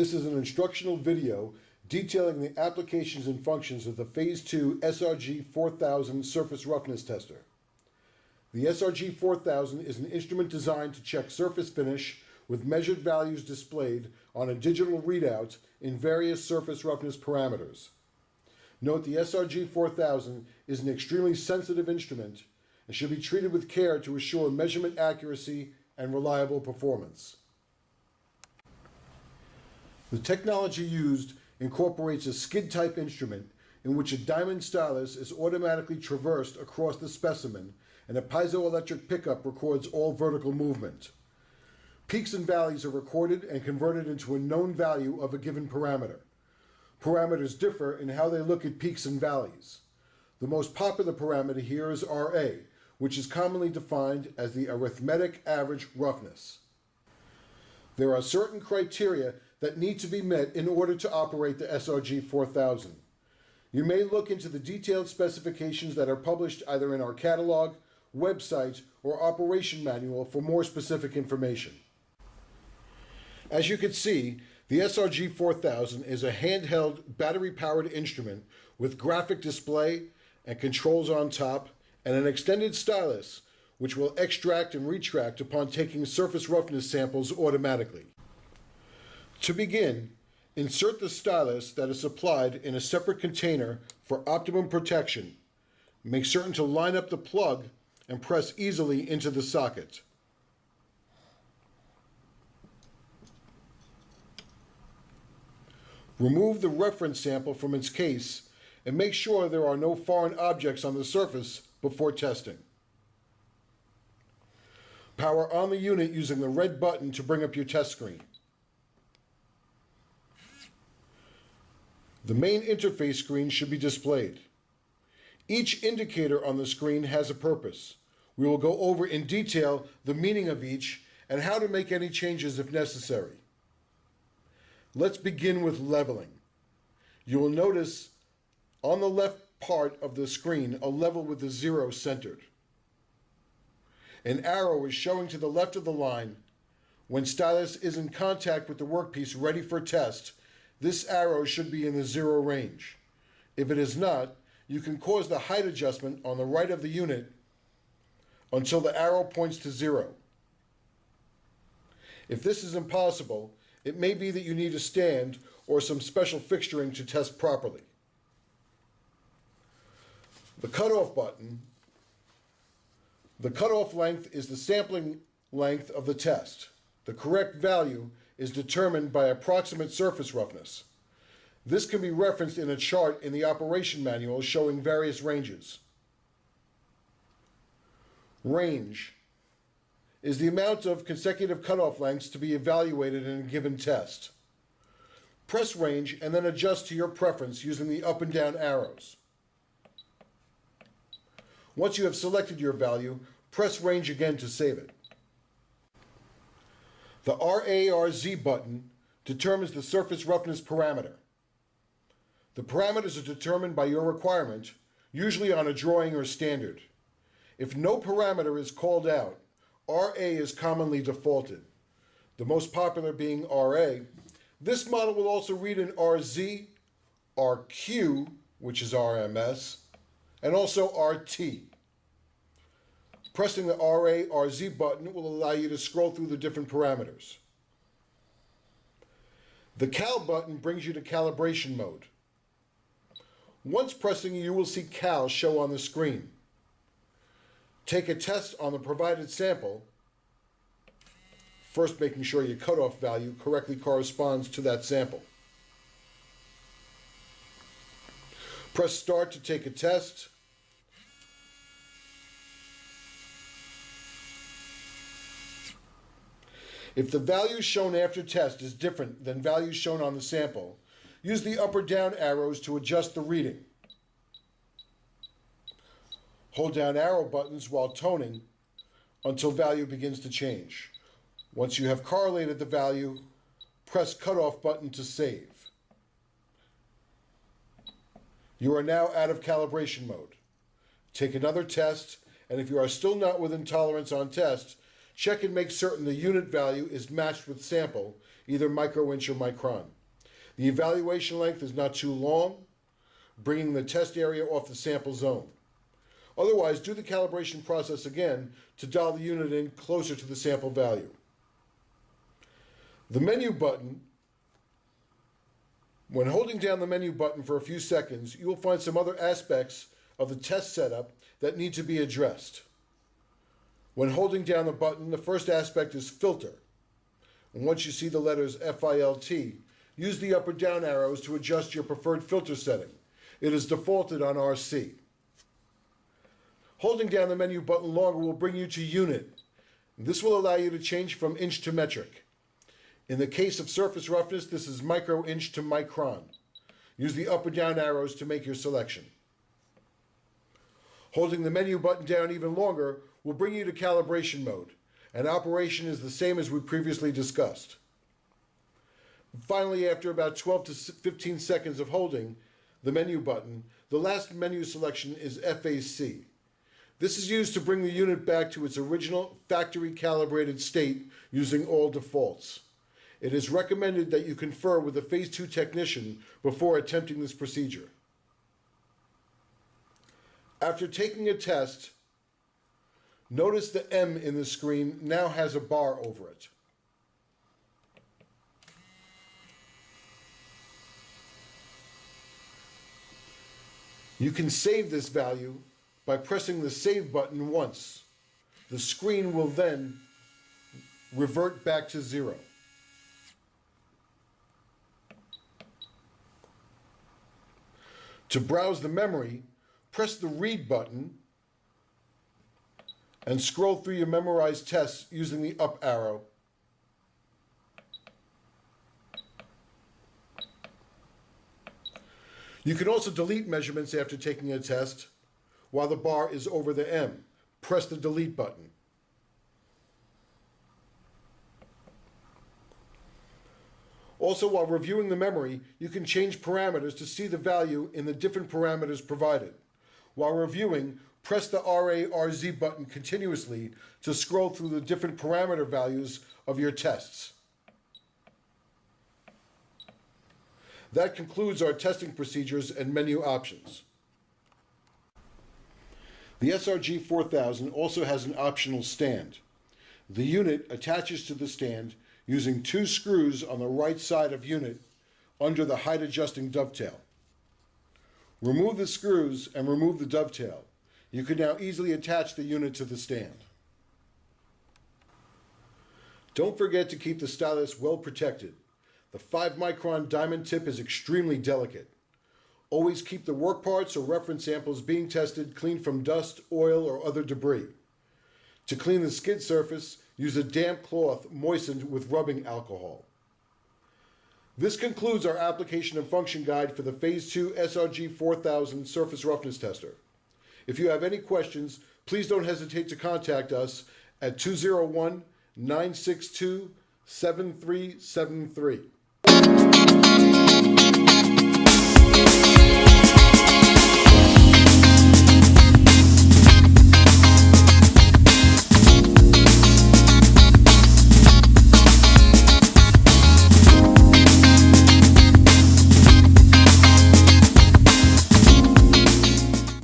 This is an instructional video detailing the applications and functions of the Phase 2 SRG 4000 surface roughness tester. The SRG 4000 is an instrument designed to check surface finish with measured values displayed on a digital readout in various surface roughness parameters. Note the SRG 4000 is an extremely sensitive instrument and should be treated with care to assure measurement accuracy and reliable performance. The technology used incorporates a skid-type instrument in which a diamond stylus is automatically traversed across the specimen and a piezoelectric pickup records all vertical movement. Peaks and valleys are recorded and converted into a known value of a given parameter. Parameters differ in how they look at peaks and valleys. The most popular parameter here is RA, which is commonly defined as the arithmetic average roughness. There are certain criteria that need to be met in order to operate the SRG 4000. You may look into the detailed specifications that are published either in our catalog, website, or operation manual for more specific information. As you can see, the SRG 4000 is a handheld battery-powered instrument with graphic display and controls on top and an extended stylus which will extract and retract upon taking surface roughness samples automatically. To begin, insert the stylus that is supplied in a separate container for optimum protection. Make certain to line up the plug and press easily into the socket. Remove the reference sample from its case and make sure there are no foreign objects on the surface before testing. Power on the unit using the red button to bring up your test screen. The main interface screen should be displayed. Each indicator on the screen has a purpose. We will go over in detail the meaning of each and how to make any changes if necessary. Let's begin with leveling. You will notice on the left part of the screen a level with the 0 centered. An arrow is showing to the left of the line. When stylus is in contact with the workpiece ready for test, this arrow should be in the 0 range. If it is not, you can cause the height adjustment on the right of the unit until the arrow points to 0. If this is impossible, it may be that you need a stand or some special fixturing to test properly. The cutoff button. The cutoff length is the sampling length of the test. The correct value is determined by approximate surface roughness. This can be referenced in a chart in the operation manual showing various ranges. Range is the amount of consecutive cutoff lengths to be evaluated in a given test. Press range and then adjust to your preference using the up and down arrows. Once you have selected your value, press range again to save it. The RARZ button determines the surface roughness parameter. The parameters are determined by your requirement, usually on a drawing or standard. If no parameter is called out, RA is commonly defaulted, the most popular being RA. This model will also read in RZ, RQ, which is RMS, and also RT. Pressing the RA/RZ button will allow you to scroll through the different parameters. The Cal button brings you to calibration mode. Once pressing, you will see Cal show on the screen. Take a test on the provided sample, first making sure your cutoff value correctly corresponds to that sample. Press Start to take a test. If the value shown after test is different than values shown on the sample, use the up or down arrows to adjust the reading. Hold down arrow buttons while toning until value begins to change. Once you have correlated the value, press Cutoff button to save. You are now out of calibration mode. Take another test, and if you are still not within tolerance on test, check and make certain the unit value is matched with sample, either micro-inch or micron. The evaluation length is not too long, bringing the test area off the sample zone. Otherwise, do the calibration process again to dial the unit in closer to the sample value. The menu button, when holding down the menu button for a few seconds, you will find some other aspects of the test setup that need to be addressed. When holding down the button, the first aspect is filter. And once you see the letters FILT, use the up or down arrows to adjust your preferred filter setting. It is defaulted on RC. Holding down the menu button longer will bring you to unit. This will allow you to change from inch to metric. In the case of surface roughness, this is micro-inch to micron. Use the up or down arrows to make your selection. Holding the menu button down even longer will bring you to calibration mode, and operation is the same as we previously discussed. Finally, after about 12 to 15 seconds of holding the menu button, the last menu selection is FAC. This is used to bring the unit back to its original factory calibrated state using all defaults. It is recommended that you confer with a Phase 2 technician before attempting this procedure. After taking a test, notice the M in the screen now has a bar over it. You can save this value by pressing the Save button once. The screen will then revert back to 0. To browse the memory, press the Read button and scroll through your memorized tests using the up arrow. You can also delete measurements after taking a test while the bar is over the M. Press the Delete button. Also, while reviewing the memory, you can change parameters to see the value in the different parameters provided. While reviewing, press the RA/RZ button continuously to scroll through the different parameter values of your tests. That concludes our testing procedures and menu options. The SRG 4000 also has an optional stand. The unit attaches to the stand using 2 screws on the right side of unit under the height adjusting dovetail. Remove the screws and remove the dovetail. You can now easily attach the unit to the stand. Don't forget to keep the stylus well protected. The 5-micron diamond tip is extremely delicate. Always keep the work parts or reference samples being tested clean from dust, oil, or other debris. To clean the skid surface, use a damp cloth moistened with rubbing alcohol. This concludes our application and function guide for the Phase 2 SRG 4000 surface roughness tester. If you have any questions, please don't hesitate to contact us at 201-962-7373.